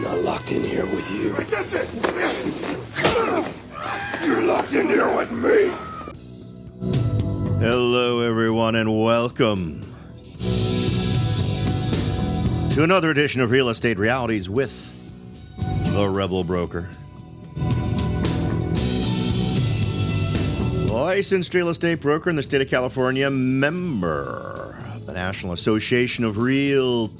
not locked in here with you. You're locked in here with me. Hello, everyone, and welcome to another edition of Real Estate Realities with the Rebel Broker. Licensed real estate broker in the state of California, member of the National Association of Realtors.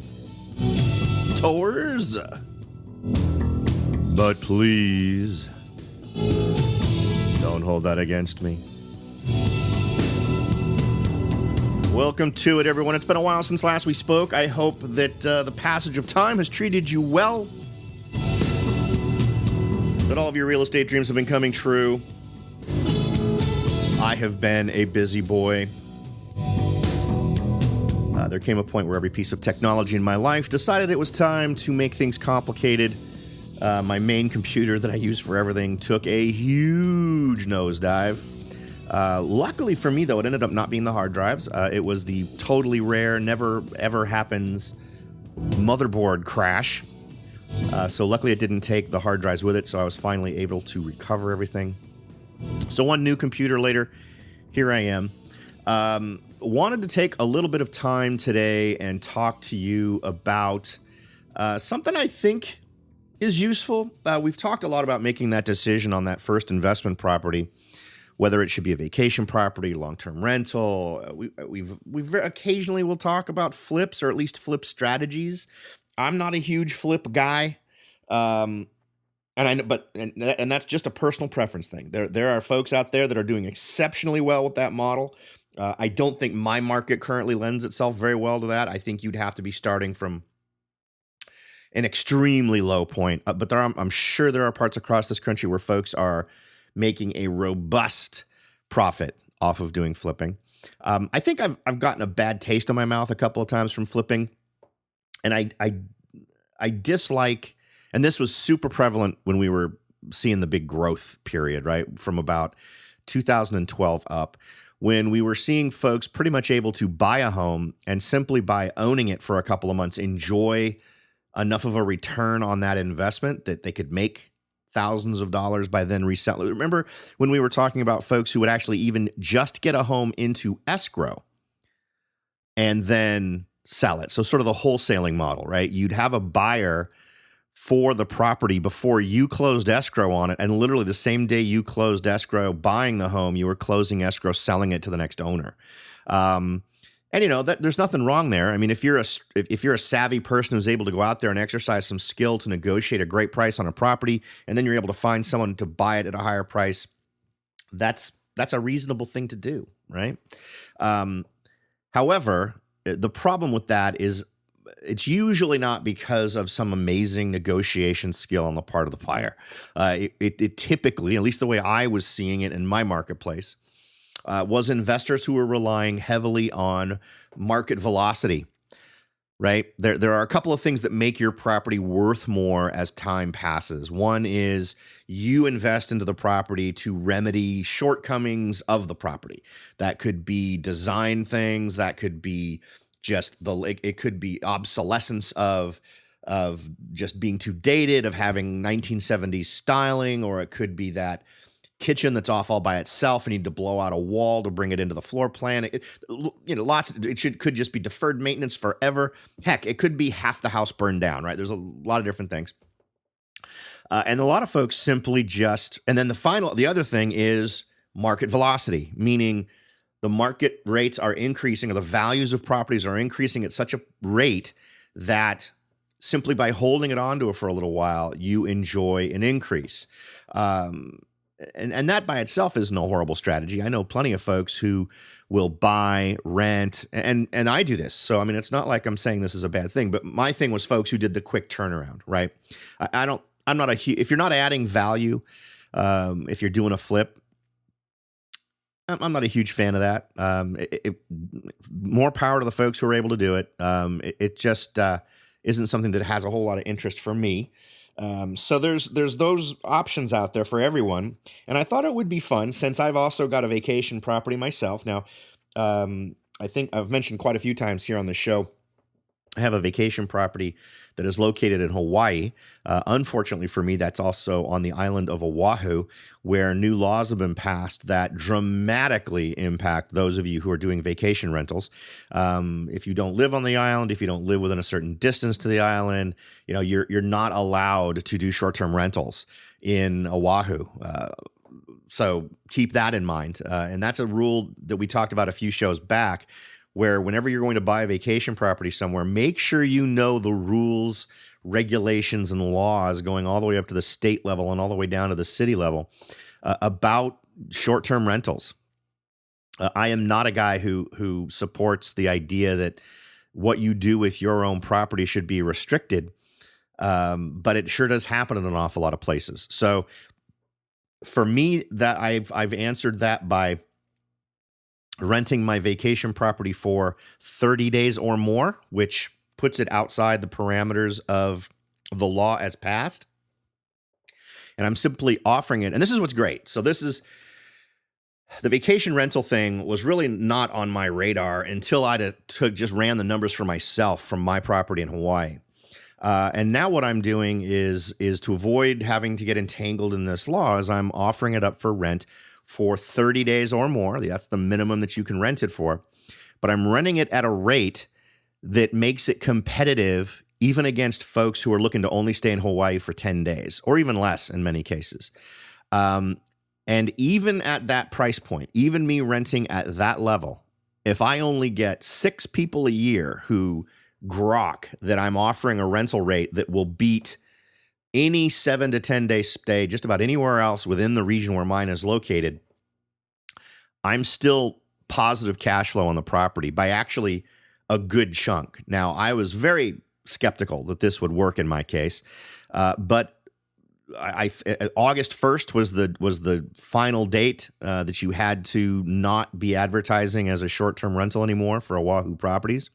But please, don't hold that against me. Welcome to it, everyone. It's been a while since last we spoke. I hope that the passage of time has treated you well, that all of your real estate dreams have been coming true. I have been a busy boy. There came a point where every piece of technology in my life decided it was time to make things complicated. My main computer that I use for everything took a huge nosedive. Luckily for me, though, it ended up not being the hard drives. It was the totally rare, never ever happens motherboard crash. So luckily it didn't take the hard drives with it, so I was finally able to recover everything. So one new computer later, here I am. Wanted to take a little bit of time today and talk to you about something I think is useful. We've talked a lot about making that decision on that first investment property, whether it should be a vacation property, long-term rental. We've occasionally we'll talk about flips, or at least flip strategies. I'm not a huge flip guy, and I know, and that's just a personal preference thing. There are folks out there that are doing exceptionally well with that model. I don't think my market currently lends itself very well to that. I think you'd have to be starting from an extremely low point. But I'm sure there are parts across this country where folks are making a robust profit off of doing flipping. I think I've gotten a bad taste in my mouth a couple of times from flipping, and I dislike. And this was super prevalent when we were seeing the big growth period, right? From about 2012 up, when we were seeing folks pretty much able to buy a home and simply by owning it for a couple of months, enjoy enough of a return on that investment that they could make thousands of dollars by then reselling. Remember when we were talking about folks who would actually even just get a home into escrow and then sell it? So sort of the wholesaling model, right? You'd have a buyer for the property before you closed escrow on it, and literally the same day you closed escrow buying the home, you were closing escrow selling it to the next owner. And you know that there's nothing wrong there. I mean, if you're a savvy person who's able to go out there and exercise some skill to negotiate a great price on a property, and then you're able to find someone to buy it at a higher price, that's a reasonable thing to do, right? However, the problem with that is it's usually not because of some amazing negotiation skill on the part of the buyer. It typically, at least the way I was seeing it in my marketplace, was investors who were relying heavily on market velocity, right? There are a couple of things that make your property worth more as time passes. One is you invest into the property to remedy shortcomings of the property. That could be design things, that could be just it could be obsolescence of just being too dated, of having 1970s styling, or it could be that kitchen that's off all by itself and you need to blow out a wall to bring it into the floor plan. Could just be deferred maintenance forever. Heck, it could be half the house burned down, right? There's a lot of different things. And a lot of folks simply and then the other thing is market velocity, meaning the market rates are increasing, or the values of properties are increasing at such a rate that simply by holding it onto it for a little while, you enjoy an increase. And that by itself isn't a horrible strategy. I know plenty of folks who will buy, rent, and I do this. So, I mean, it's not like I'm saying this is a bad thing, but my thing was folks who did the quick turnaround, right? If you're not adding value, if you're doing a flip, I'm not a huge fan of that. More power to the folks who are able to do it. It just isn't something that has a whole lot of interest for me. So there's those options out there for everyone. And I thought it would be fun, since I've also got a vacation property myself. Now, I think I've mentioned quite a few times here on the show I have a vacation property that is located in Hawaii. Unfortunately for me, that's also on the island of Oahu, where new laws have been passed that dramatically impact those of you who are doing vacation rentals. If you don't live on the island, if you don't live within a certain distance to the island, you're not allowed to do short-term rentals in Oahu. So keep that in mind. And that's a rule that we talked about a few shows back, where whenever you're going to buy a vacation property somewhere, make sure you know the rules, regulations, and laws going all the way up to the state level and all the way down to the city level about short-term rentals. I am not a guy who supports the idea that what you do with your own property should be restricted, but it sure does happen in an awful lot of places. So for me, that I've answered that by renting my vacation property for 30 days or more, which puts it outside the parameters of the law as passed. And I'm simply offering it. And this is what's great. So the vacation rental thing was really not on my radar until I just ran the numbers for myself from my property in Hawaii. And now what I'm doing is to avoid having to get entangled in this law, is I'm offering it up for rent for 30 days or more. That's the minimum that you can rent it for. But I'm renting it at a rate that makes it competitive even against folks who are looking to only stay in Hawaii for 10 days or even less in many cases. And even at that price point, even me renting at that level, if I only get 6 people a year who grok that I'm offering a rental rate that will beat any 7 to 10 day stay just about anywhere else within the region where mine is located, I'm still positive cash flow on the property by actually a good chunk. Now, I was very skeptical that this would work in my case, but August 1st was the final date that you had to not be advertising as a short-term rental anymore for Oahu properties.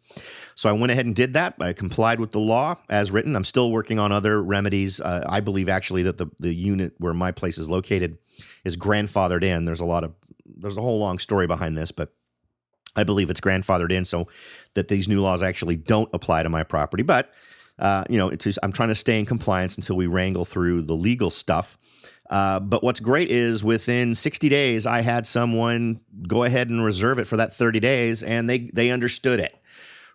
So I went ahead and did that. I complied with the law as written. I'm still working on other remedies. I believe actually that the unit where my place is located is grandfathered in. There's a whole long story behind this, but I believe it's grandfathered in so that these new laws actually don't apply to my property. But I'm trying to stay in compliance until we wrangle through the legal stuff. But what's great is within 60 days, I had someone go ahead and reserve it for that 30 days, and they understood it,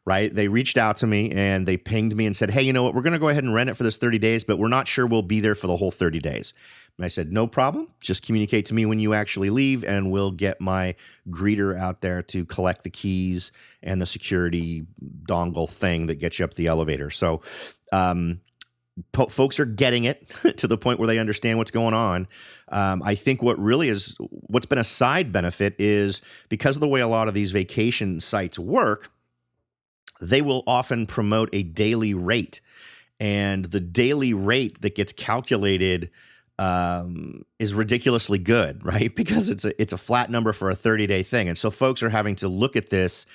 right? They reached out to me and they pinged me and said, hey, you know what? We're going to go ahead and rent it for this 30 days, but we're not sure we'll be there for the whole 30 days. And I said, no problem. Just communicate to me when you actually leave, and we'll get my greeter out there to collect the keys and the security dongle thing that gets you up the elevator. So folks are getting it to the point where they understand what's going on. I think what's been a side benefit is because of the way a lot of these vacation sites work, they will often promote a daily rate. And the daily rate that gets calculated is ridiculously good, right? Because it's a flat number for a 30-day thing. And so folks are having to look at this.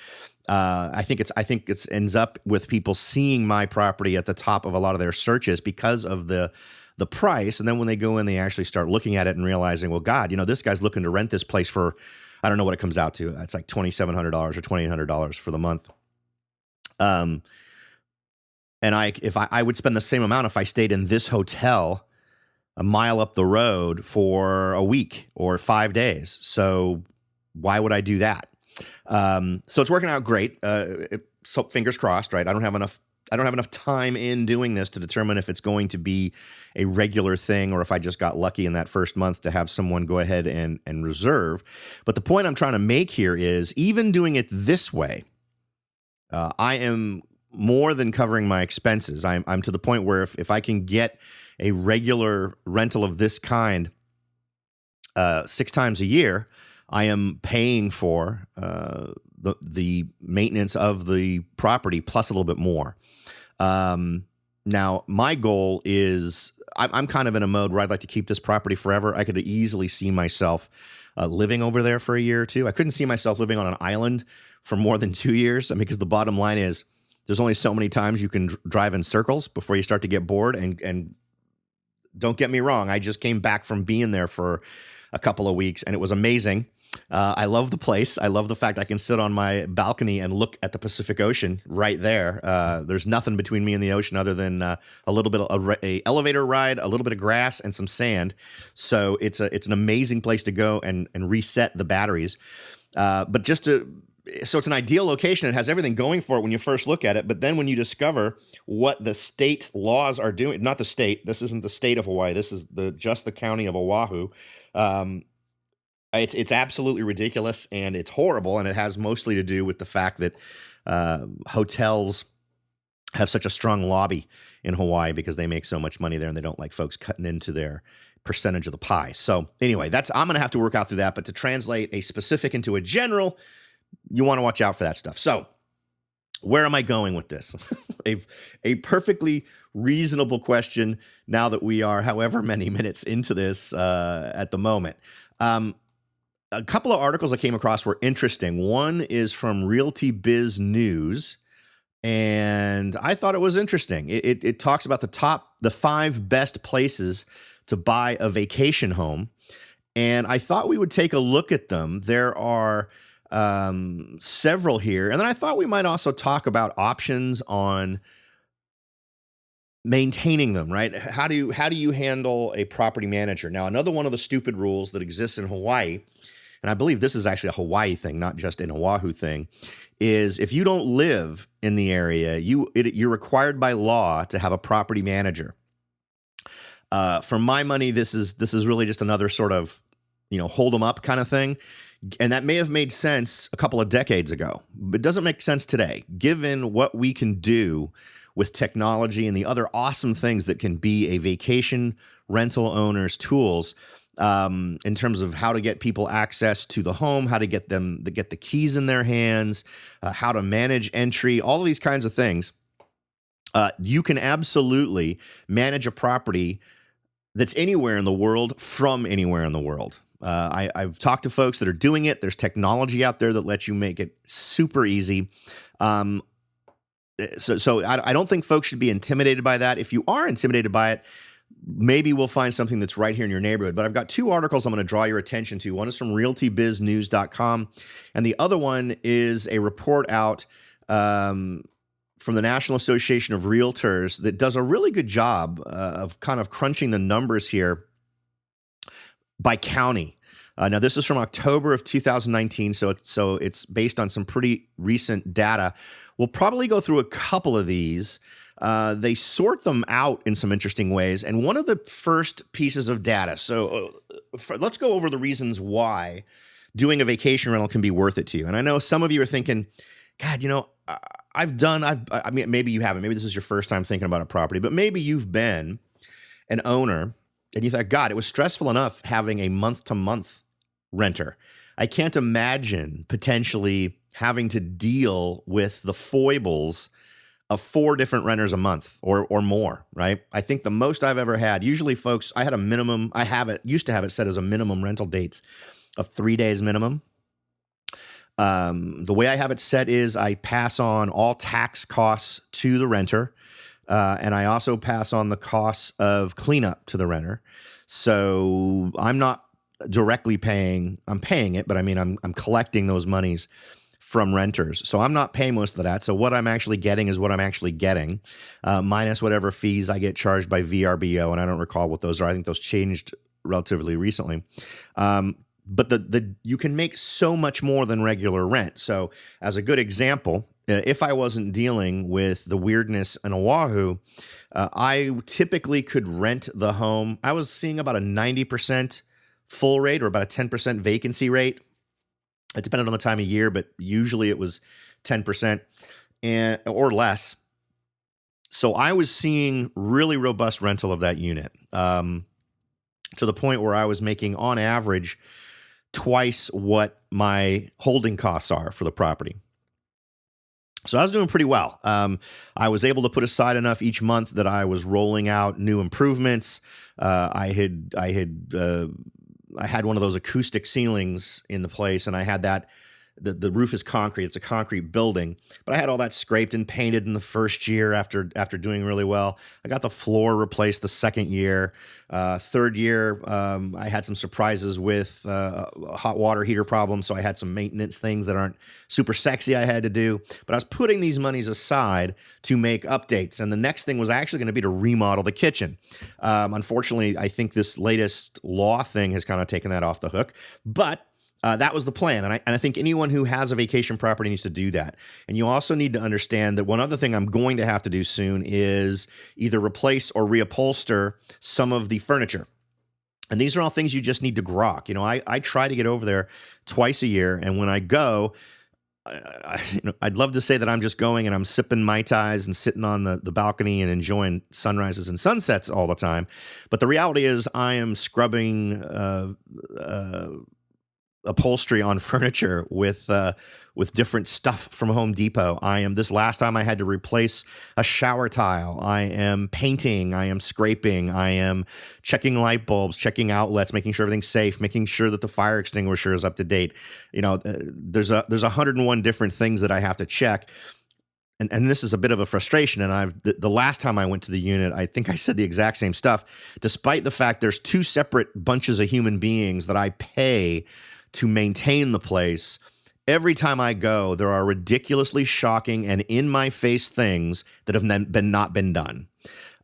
I think it ends up with people seeing my property at the top of a lot of their searches because of the price. And then when they go in, they actually start looking at it and realizing, well, God, this guy's looking to rent this place for, I don't know what it comes out to. It's like $2,700 or $2,800 for the month. And I would spend the same amount if I stayed in this hotel a mile up the road for a week or 5 days. So why would I do that? So it's working out great. So fingers crossed, right? I don't have enough time in doing this to determine if it's going to be a regular thing or if I just got lucky in that first month to have someone go ahead and reserve. But the point I'm trying to make here is even doing it this way, I am more than covering my expenses. I'm to the point where if I can get a regular rental of this kind 6 times a year, I am paying for the maintenance of the property plus a little bit more. Now, my goal is I'm kind of in a mode where I'd like to keep this property forever. I could easily see myself living over there for a year or two. I couldn't see myself living on an island for more than 2 years. Because the bottom line is there's only so many times you can drive in circles before you start to get bored. And don't get me wrong, I just came back from being there for a couple of weeks and it was amazing. I love the place. I love the fact I can sit on my balcony and look at the Pacific Ocean right there. There's nothing between me and the ocean other than a little bit of a elevator ride, a little bit of grass, and some sand. So it's an amazing place to go and reset the batteries. So it's an ideal location. It has everything going for it when you first look at it. But then when you discover what the state laws are doing, not the state, this isn't the state of Hawaii. This is just the county of Oahu. It's absolutely ridiculous, and it's horrible. And it has mostly to do with the fact that hotels have such a strong lobby in Hawaii because they make so much money there, and they don't like folks cutting into their percentage of the pie. So anyway, I'm going to have to work out through that. But to translate a specific into a general, you want to watch out for that stuff. So where am I going with this? a perfectly reasonable question now that we are however many minutes into this at the moment. A couple of articles I came across were interesting. One is from Realty Biz News, and I thought it was interesting. It talks about the 5 best places to buy a vacation home, and I thought we would take a look at them. There are several here. And then I thought we might also talk about options on maintaining them, right? How do you handle a property manager? Now, another one of the stupid rules that exists in Hawaii, and I believe this is actually a Hawaii thing, not just an Oahu thing, is if you don't live in the area, you're required by law to have a property manager. For my money, this is really just another sort of, hold them up kind of thing. And that may have made sense a couple of decades ago, but it doesn't make sense today, given what we can do with technology and the other awesome things that can be a vacation rental owner's tools in terms of how to get people access to the home, how to get the keys in their hands, how to manage entry, all of these kinds of things. You can absolutely manage a property that's anywhere in the world from anywhere in the world. I've talked to folks that are doing it. There's technology out there that lets you make it super easy. So I don't think folks should be intimidated by that. If you are intimidated by it, maybe we'll find something that's right here in your neighborhood. But I've got 2 articles I'm going to draw your attention to. One is from realtybiznews.com, and the other one is a report out from the National Association of Realtors that does a really good job of kind of crunching the numbers here by county. Now, this is from October of 2019, so it's based on some pretty recent data. We'll probably go through a couple of these. They sort them out in some interesting ways, and one of the first pieces of data. So let's go over the reasons why doing a vacation rental can be worth it to you. And I know some of you are thinking, God, I mean, maybe you haven't. Maybe this is your first time thinking about a property, but maybe you've been an owner and you thought, God, it was stressful enough having a month-to-month renter. I can't imagine potentially having to deal with the foibles of 4 different renters a month or more, right? I think the most I've ever had, usually folks, used to have it set as a minimum rental dates of 3 days minimum. The way I have it set is I pass on all tax costs to the renter. And I also pass on the costs of cleanup to the renter. So I'm not directly paying, I'm paying it, but I mean, I'm collecting those monies from renters. So I'm not paying most of that. So what I'm actually getting is what I'm actually getting, minus whatever fees I get charged by VRBO. And I don't recall what those are. I think those changed relatively recently. But you can make so much more than regular rent. So as a good example, if I wasn't dealing with the weirdness in Oahu, I typically could rent the home. I was seeing about a 90% full rate or about a 10% vacancy rate. It depended on the time of year, but usually it was 10% or less. So I was seeing really robust rental of that unit to the point where I was making, on average, twice what my holding costs are for the property. So I was doing pretty well. I was able to put aside enough each month that I was rolling out new improvements. I had one of those acoustic ceilings in the place, and I had that the roof is concrete. It's a concrete building, but I had all that scraped and painted in the first year after doing really well. I got the floor replaced the second year. Third year, I had some surprises with a hot water heater problem, so I had some maintenance things that aren't super sexy I had to do. But I was putting these monies aside to make updates, and the next thing was actually going to be to remodel the kitchen. Unfortunately, I think this latest law thing has kind of taken that off the hook, but that was the plan, and I think anyone who has a vacation property needs to do that. And you also need to understand that one other thing I'm going to have to do soon is either replace or reupholster some of the furniture. And these are all things you just need to grok. I try to get over there twice a year, and when I go, I'd love to say that I'm just going and I'm sipping Mai Tais and sitting on the balcony and enjoying sunrises and sunsets all the time. But the reality is I am scrubbing upholstery on furniture with different stuff from Home Depot. This last time I had to replace a shower tile. I am painting. I am scraping. I am checking light bulbs, checking outlets, making sure everything's safe, making sure that the fire extinguisher is up to date. There's 101 different things that I have to check. And this is a bit of a frustration. And the last time I went to the unit, I think I said the exact same stuff, despite the fact there's two separate bunches of human beings that I pay to maintain the place. Every time I go, there are ridiculously shocking and in-my-face things that have not been done.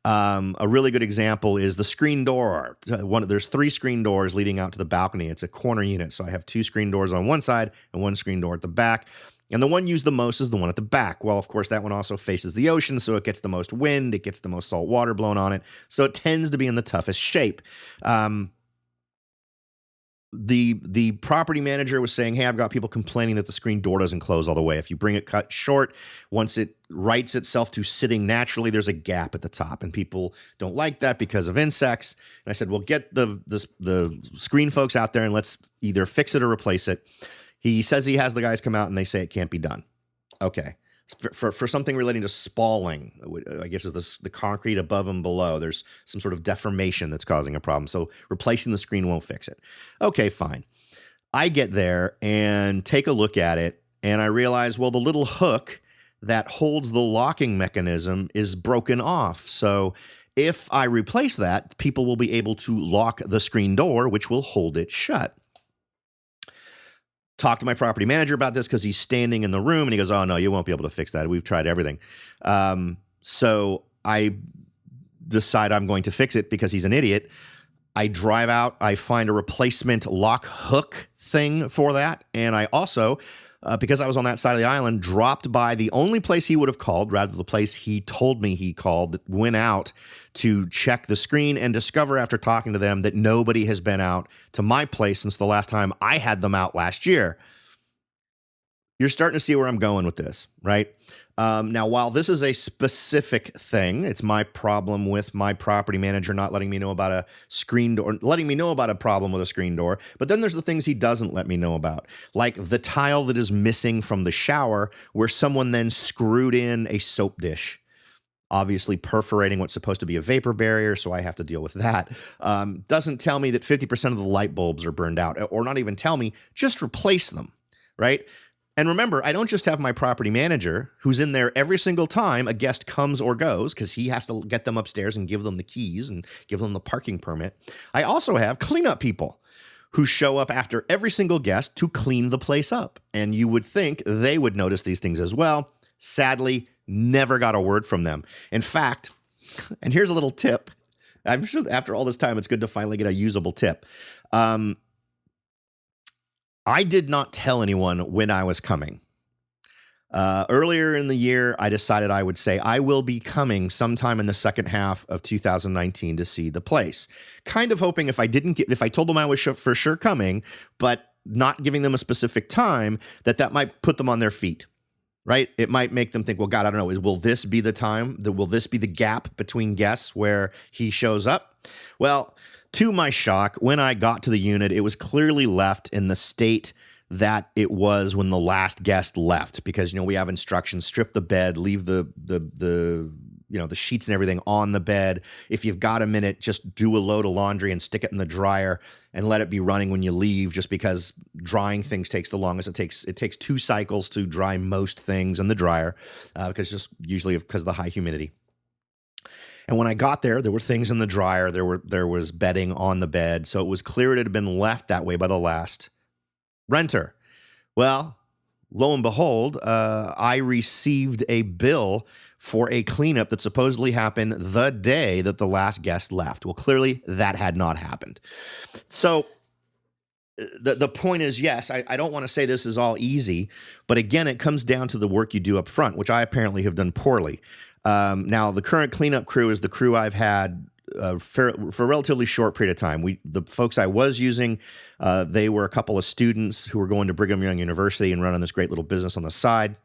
A really good example is the screen door. There's 3 screen doors leading out to the balcony. It's a corner unit, so I have 2 screen doors on one side and 1 screen door at the back. And the one used the most is the one at the back. Well, of course, that one also faces the ocean, so it gets the most wind, it gets the most salt water blown on it, so it tends to be in the toughest shape. The property manager was saying, hey, I've got people complaining that the screen door doesn't close all the way. If you bring it cut short, once it rights itself to sitting naturally, there's a gap at the top, and people don't like that because of insects. And I said, well, get the screen folks out there and let's either fix it or replace it. He says he has the guys come out and they say it can't be done. Okay. For something relating to spalling, I guess is the concrete above and below. There's some sort of deformation that's causing a problem. So replacing the screen won't fix it. Okay, fine. I get there and take a look at it, and I realize, well, the little hook that holds the locking mechanism is broken off. So if I replace that, people will be able to lock the screen door, which will hold it shut. Talk to my property manager about this because he's standing in the room, and he goes, oh, no, you won't be able to fix that. We've tried everything. So I decide I'm going to fix it because he's an idiot. I drive out. I find a replacement lock hook thing for that. And I also, because I was on that side of the island, dropped by the only place he would have called, rather the place he told me he called, went out to check the screen and discover after talking to them that nobody has been out to my place since the last time I had them out last year. You're starting to see where I'm going with this, right? Now, while this is a specific thing, it's my problem with my property manager not letting me know about a screen door, letting me know about a problem with a screen door. But then there's the things he doesn't let me know about, like the tile that is missing from the shower where someone then screwed in a soap dish, obviously perforating what's supposed to be a vapor barrier, so I have to deal with that. Doesn't tell me that 50% of the light bulbs are burned out, or not even tell me, just replace them, right? And remember, I don't just have my property manager who's in there every single time a guest comes or goes, because he has to get them upstairs and give them the keys and give them the parking permit. I also have cleanup people who show up after every single guest to clean the place up. And you would think they would notice these things as well. Sadly, never got a word from them. In fact, and here's a little tip. I'm sure after all this time, it's good to finally get a usable tip. I did not tell anyone when I was coming. Earlier in the year, I decided I would say I will be coming sometime in the second half of 2019 to see the place. Kind of hoping if I told them I was for sure coming, but not giving them a specific time, that might put them on their feet, right? It might make them think, well, God, I don't know, will this be the time? Will this be the gap between guests where he shows up? Well, to my shock, when I got to the unit, it was clearly left in the state that it was when the last guest left, because, we have instructions: strip the bed, leave the the sheets and everything on the bed. If you've got a minute, just do a load of laundry and stick it in the dryer and let it be running when you leave, just because drying things takes the longest. It takes 2 cycles to dry most things in the dryer, because of the high humidity. And when I got there, there were things in the dryer. There was bedding on the bed. So it was clear it had been left that way by the last renter. Well, lo and behold, I received a bill for a cleanup that supposedly happened the day that the last guest left. Well, clearly that had not happened. So the point is, yes, I don't want to say this is all easy, but again, it comes down to the work you do up front, which I apparently have done poorly. Now, the current cleanup crew is the crew I've had for a relatively short period of time. The folks I was using, they were a couple of students who were going to Brigham Young University and running this great little business on the side.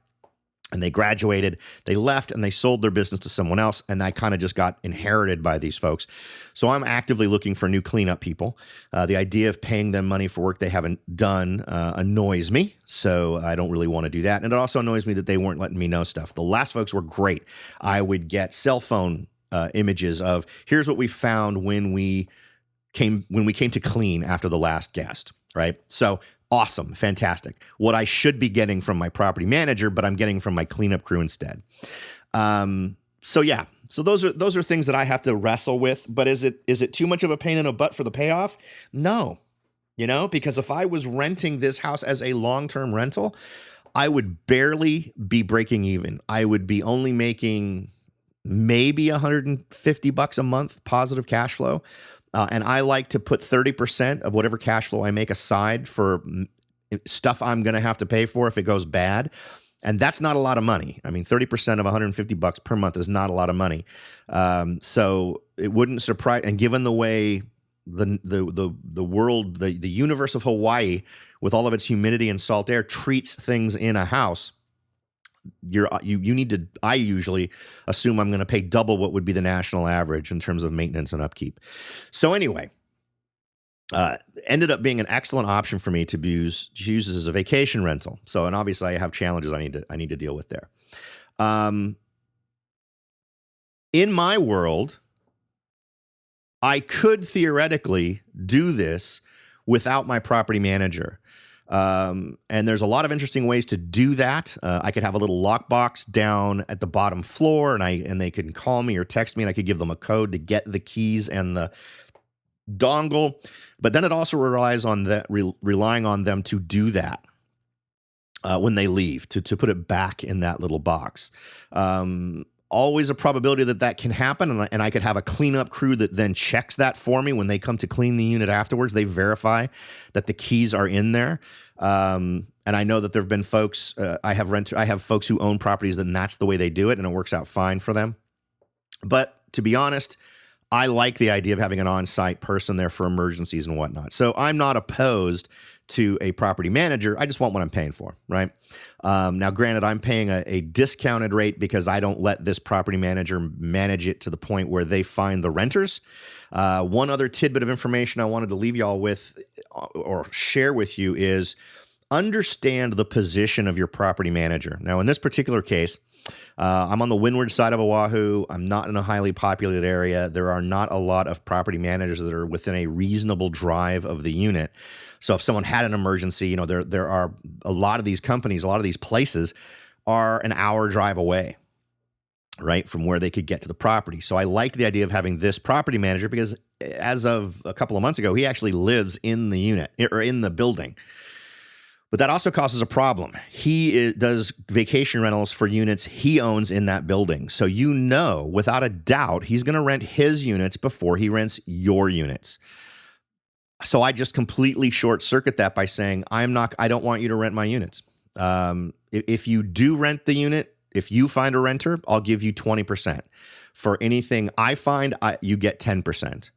And they graduated, they left, and they sold their business to someone else, and that kind of just got inherited by these folks. So I'm actively looking for new cleanup people. The idea of paying them money for work they haven't done annoys me, so I don't really want to do that. And it also annoys me that they weren't letting me know stuff. The last folks were great. I would get cell phone images of, here's what we found when we came to clean after the last guest, right? So awesome, fantastic. What I should be getting from my property manager, but I'm getting from my cleanup crew instead. So those are things that I have to wrestle with. But is it too much of a pain in the butt for the payoff? No, because if I was renting this house as a long-term rental, I would barely be breaking even. I would be only making maybe $150 a month positive cash flow. And I like to put 30% of whatever cash flow I make aside for stuff I'm going to have to pay for if it goes bad. And that's not a lot of money. I mean, 30% of $150 per month is not a lot of money. So it wouldn't surprise. And given the way the world, the universe of Hawaii, with all of its humidity and salt air, treats things in a house, you need to, I usually assume I'm going to pay double what would be the national average in terms of maintenance and upkeep. So anyway, ended up being an excellent option for me to use as a vacation rental. So, and obviously I have challenges I need to deal with there. In my world, I could theoretically do this without my property manager. And there's a lot of interesting ways to do that. I could have a little lockbox down at the bottom floor, and they can call me or text me, and I could give them a code to get the keys and the dongle. But then it also relies on that, relying on them to do that when they leave, to put it back in that little box. Always a probability that can happen, and I could have a cleanup crew that then checks that for me when they come to clean the unit afterwards. They verify that the keys are in there, and I know that there have been folks. I have folks who own properties, and that's the way they do it, and it works out fine for them. But to be honest, I like the idea of having an on-site person there for emergencies and whatnot. So I'm not opposed to a property manager. I just want what I'm paying for, right? Now, granted, I'm paying a discounted rate because I don't let this property manager manage it to the point where they find the renters. One other tidbit of information I wanted to leave y'all with or share with you is understand the position of your property manager. Now, in this particular case, I'm on the windward side of Oahu. I'm not in a highly populated area. There are not a lot of property managers that are within a reasonable drive of the unit. So if someone had an emergency, there are a lot of these companies, a lot of these places are an hour drive away, right, from where they could get to the property. So I like the idea of having this property manager because as of a couple of months ago, he actually lives in the unit or in the building. But that also causes a problem. He does vacation rentals for units he owns in that building. So without a doubt, he's going to rent his units before he rents your units. So I just completely short circuit that by saying, I don't want you to rent my units. If you do rent the unit, if you find a renter, I'll give you 20%. For anything I find, you get 10%.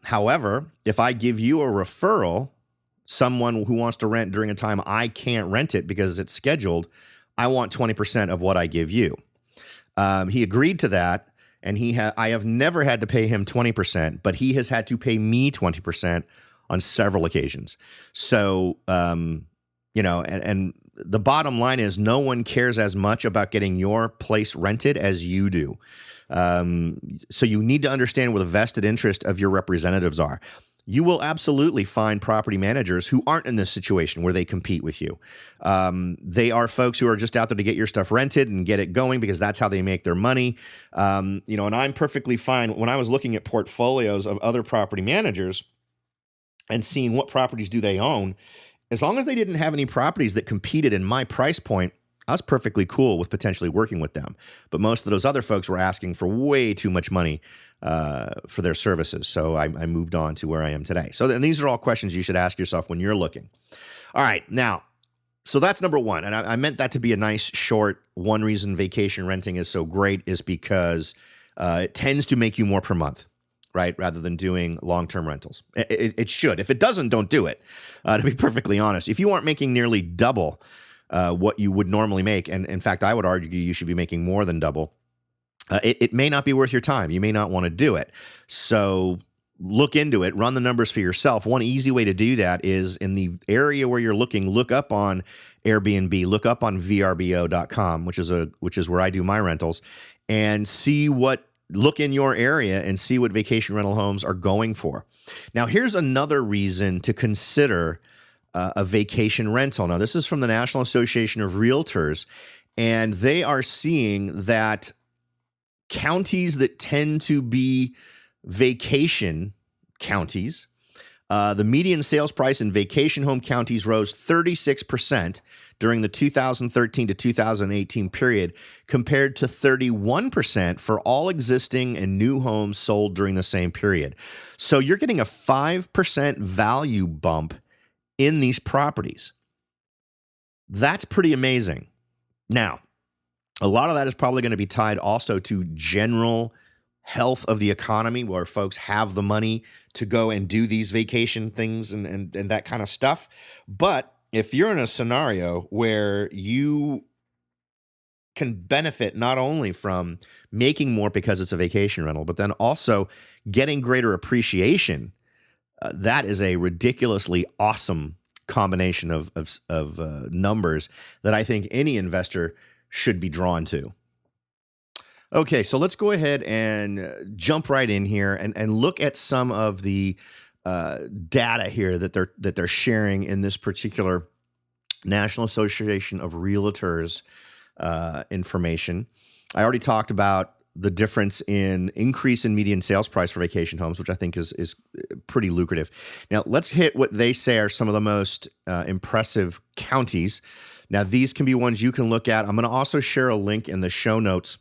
However, if I give you a referral, someone who wants to rent during a time I can't rent it because it's scheduled, I want 20% of what I give you. He agreed to that. And I have never had to pay him 20%, but he has had to pay me 20% on several occasions. So, and the bottom line is no one cares as much about getting your place rented as you do. So you need to understand where the vested interest of your representatives are. You will absolutely find property managers who aren't in this situation where they compete with you. They are folks who are just out there to get your stuff rented and get it going because that's how they make their money. And I'm perfectly fine. When I was looking at portfolios of other property managers and seeing what properties do they own, as long as they didn't have any properties that competed in my price point, I was perfectly cool with potentially working with them. But most of those other folks were asking for way too much money for their services. So I moved on to where I am today. So then these are all questions you should ask yourself when you're looking. All right. Now, so that's number one. And I meant that to be a nice short. One reason vacation renting is so great is because it tends to make you more per month, right? Rather than doing long-term rentals. It should. If it doesn't, don't do it. To be perfectly honest, if you aren't making nearly double what you would normally make, and in fact, I would argue you should be making more than double, it may not be worth your time. You may not want to do it. So look into it, run the numbers for yourself. One easy way to do that is in the area where you're looking, look up on Airbnb, look up on vrbo.com, which is where I do my rentals, and look in your area and see what vacation rental homes are going for. Now, here's another reason to consider a vacation rental. Now, this is from the National Association of Realtors, and they are seeing that counties that tend to be vacation counties, the median sales price in vacation home counties rose 36% during the 2013 to 2018 period, compared to 31% for all existing and new homes sold during the same period. So you're getting a 5% value bump in these properties. That's pretty amazing. Now, a lot of that is probably going to be tied also to general health of the economy, where folks have the money to go and do these vacation things and that kind of stuff. But if you're in a scenario where you can benefit not only from making more because it's a vacation rental, but then also getting greater appreciation, that is a ridiculously awesome combination of numbers that I think any investor should be drawn to. Okay, so let's go ahead and jump right in here and look at some of the data here that they're sharing in this particular National Association of Realtors information. I already talked about the difference in increase in median sales price for vacation homes, which I think is pretty lucrative. Now, let's hit what they say are some of the most impressive counties. Now, these can be ones you can look at. I'm going to also share a link in the show notes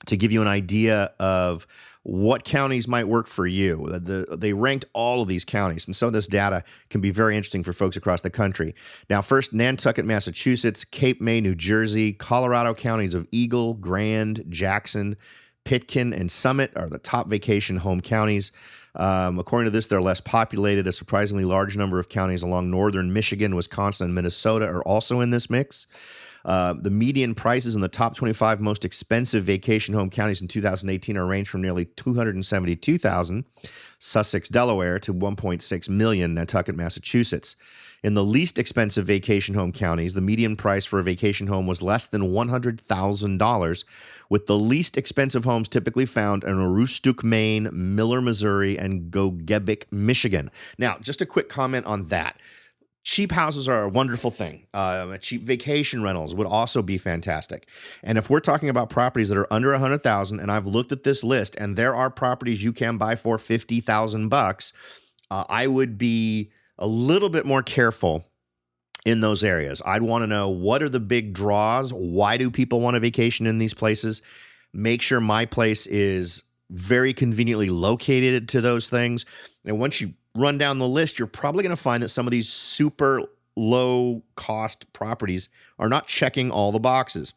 to give you an idea of what counties might work for you. They ranked all of these counties, and some of this data can be very interesting for folks across the country. Now, first, Nantucket, Massachusetts, Cape May, New Jersey, Colorado counties of Eagle, Grand, Jackson, Pitkin, and Summit are the top vacation home counties. According to this, they're less populated. A surprisingly large number of counties along northern Michigan, Wisconsin, and Minnesota are also in this mix. The median prices in the top 25 most expensive vacation home counties in 2018 are ranged from nearly $272,000, Sussex, Delaware, to $1.6 million, Nantucket, Massachusetts. In the least expensive vacation home counties, the median price for a vacation home was less than $100,000, with the least expensive homes typically found in Aroostook, Maine, Miller, Missouri, and Gogebic, Michigan. Now, just a quick comment on that. Cheap houses are a wonderful thing. Cheap vacation rentals would also be fantastic. And if we're talking about properties that are under $100,000, and I've looked at this list, and there are properties you can buy for $50,000, I would be a little bit more careful in those areas. I'd want to know, what are the big draws? Why do people want to vacation in these places? Make sure my place is very conveniently located to those things. And once you run down the list, you're probably going to find that some of these super low cost properties are not checking all the boxes.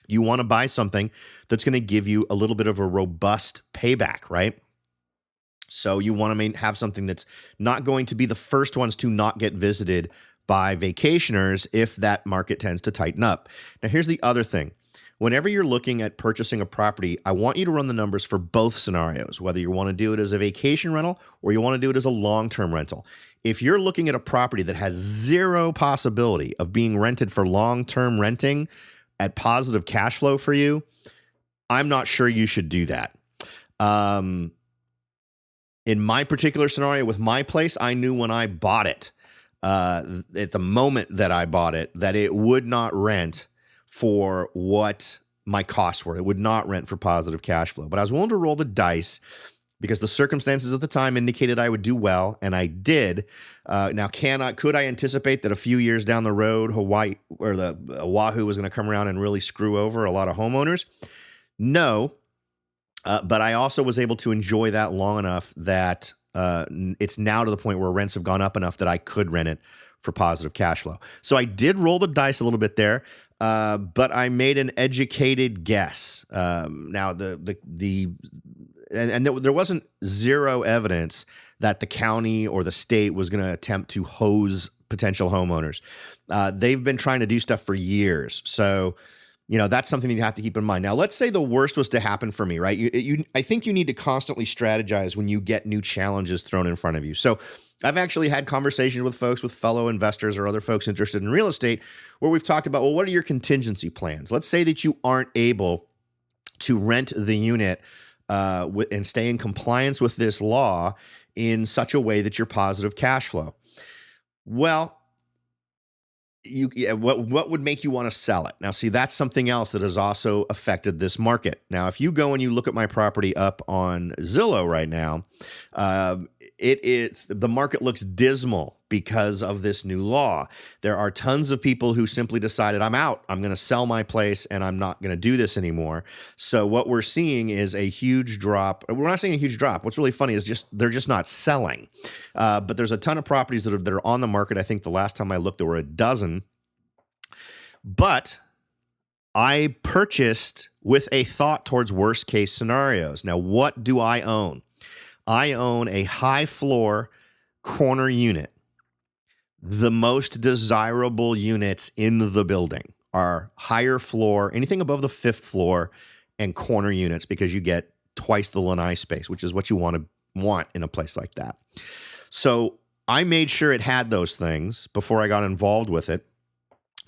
You want to buy something that's going to give you a little bit of a robust payback, right? So you want to have something that's not going to be the first ones to not get visited by vacationers if that market tends to tighten up. Now, here's the other thing. Whenever you're looking at purchasing a property, I want you to run the numbers for both scenarios, whether you want to do it as a vacation rental or you want to do it as a long-term rental. If you're looking at a property that has zero possibility of being rented for long-term renting at positive cash flow for you, I'm not sure you should do that. In my particular scenario with my place, I knew when I bought it, at the moment that I bought it, that it would not rent for what my costs were. It would not rent for positive cash flow. But I was willing to roll the dice because the circumstances at the time indicated I would do well, and I did. Now, could I anticipate that a few years down the road, Hawaii or the Oahu was going to come around and really screw over a lot of homeowners? No. But I also was able to enjoy that long enough that it's now to the point where rents have gone up enough that I could rent it for positive cash flow. So I did roll the dice a little bit there, but I made an educated guess. Now there wasn't zero evidence that the county or the state was going to attempt to hose potential homeowners. They've been trying to do stuff for years. So that's something you have to keep in mind. Now, let's say the worst was to happen for me, right? I think you need to constantly strategize when you get new challenges thrown in front of you. So I've actually had conversations with folks, with fellow investors or other folks interested in real estate, where we've talked about, well, what are your contingency plans? Let's say that you aren't able to rent the unit and stay in compliance with this law in such a way that you're positive cash flow. Well, what would make you want to sell it? Now, see, that's something else that has also affected this market. Now, if you go and you look at my property up on Zillow right now, the market looks dismal because of this new law. There are tons of people who simply decided, I'm out. I'm going to sell my place and I'm not going to do this anymore. So what we're seeing is a huge drop. We're not seeing a huge drop. What's really funny is they're just not selling. But there's a ton of properties that are on the market. I think the last time I looked, there were a dozen. But I purchased with a thought towards worst case scenarios. Now, what do I own? I own a high floor corner unit. The most desirable units in the building are higher floor, anything above the 5th floor, and corner units, because you get twice the lanai space, which is what you want in a place like that. So I made sure it had those things before I got involved with it,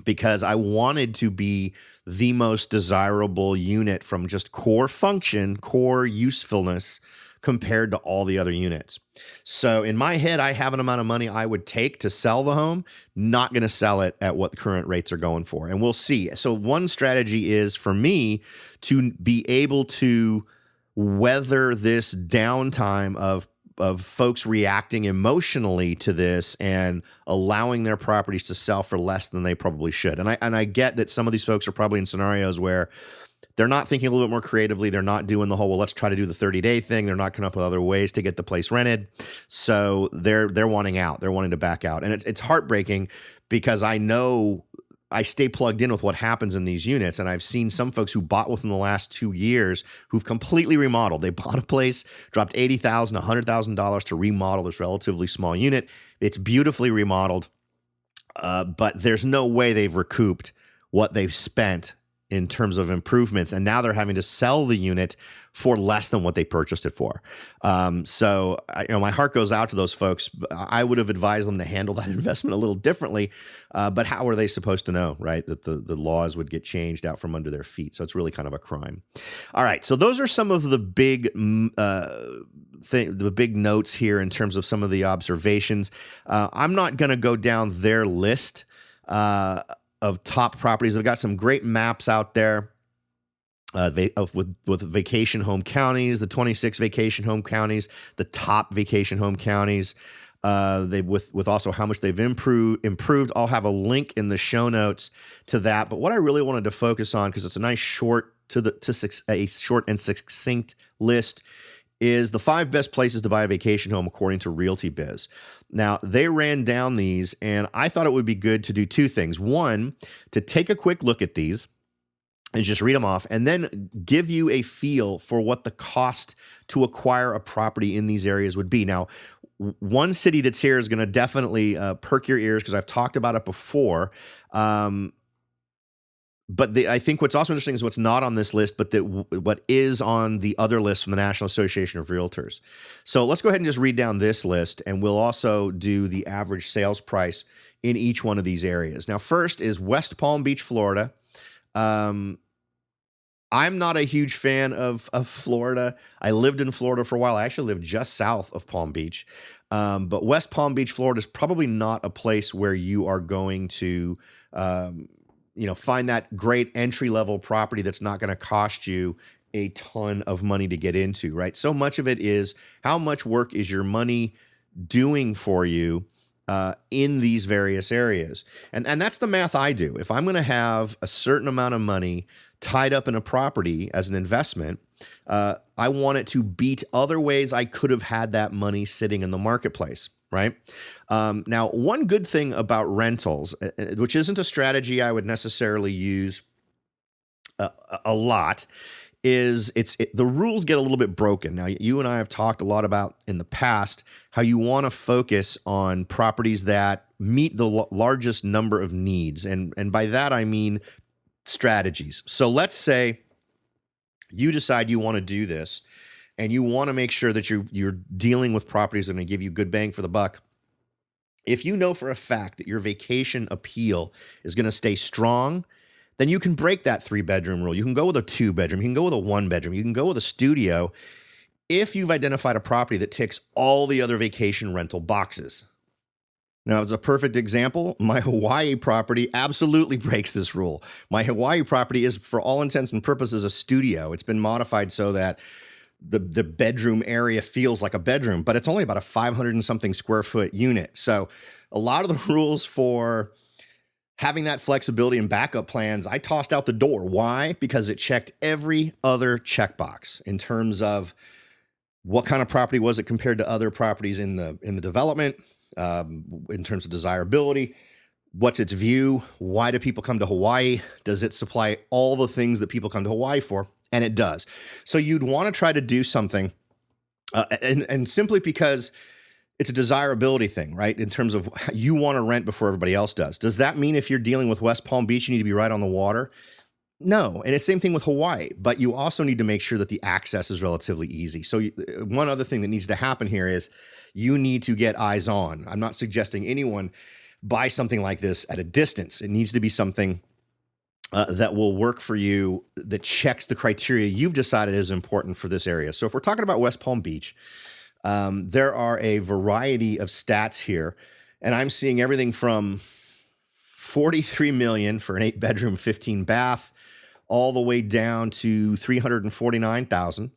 because I wanted to be the most desirable unit from just core function, core usefulness, compared to all the other units. So in my head, I have an amount of money I would take to sell the home, not going to sell it at what the current rates are going for. And we'll see. So one strategy is for me to be able to weather this downtime of folks reacting emotionally to this and allowing their properties to sell for less than they probably should. And I get that some of these folks are probably in scenarios where they're not thinking a little bit more creatively. They're not doing the whole, well, let's try to do the 30-day thing. They're not coming up with other ways to get the place rented. So they're wanting out. They're wanting to back out. And it's heartbreaking, because I know I stay plugged in with what happens in these units. And I've seen some folks who bought within the last 2 years who've completely remodeled. They bought a place, dropped $80,000, $100,000 to remodel this relatively small unit. It's beautifully remodeled, but there's no way they've recouped what they've spent in terms of improvements, and now they're having to sell the unit for less than what they purchased it for. So my heart goes out to those folks. I would have advised them to handle that investment a little differently, but how are they supposed to know, right, that the laws would get changed out from under their feet? So it's really kind of a crime. All right, so those are some of the big the big notes here in terms of some of the observations. I'm not going to go down their list of top properties. I've got some great maps out there with vacation home counties, the 26 vacation home counties, the top vacation home counties. With also how much they've improved. I'll have a link in the show notes to that. But what I really wanted to focus on, because it's a nice short and succinct list, is the 5 best places to buy a vacation home according to Realty Biz. Now, they ran down these, and I thought it would be good to do 2 things. One, to take a quick look at these and just read them off, and then give you a feel for what the cost to acquire a property in these areas would be. Now, one city that's here is going to definitely perk your ears, because I've talked about it before. But I think what's also interesting is what's not on this list, but what is on the other list from the National Association of Realtors. So let's go ahead and just read down this list, and we'll also do the average sales price in each one of these areas. Now, first is West Palm Beach, Florida. I'm not a huge fan of Florida. I lived in Florida for a while. I actually lived just south of Palm Beach. But West Palm Beach, Florida is probably not a place where you are going to, find that great entry level property that's not going to cost you a ton of money to get into, right? So much of it is how much work is your money doing for you in these various areas. And that's the math I do. If I'm going to have a certain amount of money tied up in a property as an investment, I want it to beat other ways I could have had that money sitting in the marketplace, right? Now, one good thing about rentals, which isn't a strategy I would necessarily use a lot, is the rules get a little bit broken. Now, you and I have talked a lot about in the past how you want to focus on properties that meet the largest number of needs. And by that, I mean strategies. So let's say you decide you want to do this and you want to make sure that you're dealing with properties that are going to give you good bang for the buck. If you know for a fact that your vacation appeal is going to stay strong, then you can break that 3-bedroom rule. You can go with a 2-bedroom. You can go with a 1-bedroom. You can go with a studio if you've identified a property that ticks all the other vacation rental boxes. Now, as a perfect example, my Hawaii property absolutely breaks this rule. My Hawaii property is, for all intents and purposes, a studio. It's been modified so that the bedroom area feels like a bedroom, but it's only about a 500 and something square foot unit. So a lot of the rules for having that flexibility and backup plans, I tossed out the door. Why? Because it checked every other checkbox in terms of what kind of property was it compared to other properties in the development, in terms of desirability, what's its view, why do people come to Hawaii, does it supply all the things that people come to Hawaii for? And it does. So you'd want to try to do something, and simply because it's a desirability thing, right? In terms of you want to rent before everybody else does. Does that mean if you're dealing with West Palm Beach, you need to be right on the water? No. And it's the same thing with Hawaii, but you also need to make sure that the access is relatively easy. So one other thing that needs to happen here is you need to get eyes on. I'm not suggesting anyone buy something like this at a distance. It needs to be something that will work for you, that checks the criteria you've decided is important for this area. So if we're talking about West Palm Beach, there are a variety of stats here, and I'm seeing everything from 43 million for an 8-bedroom, 15-bath, all the way down to 349,000.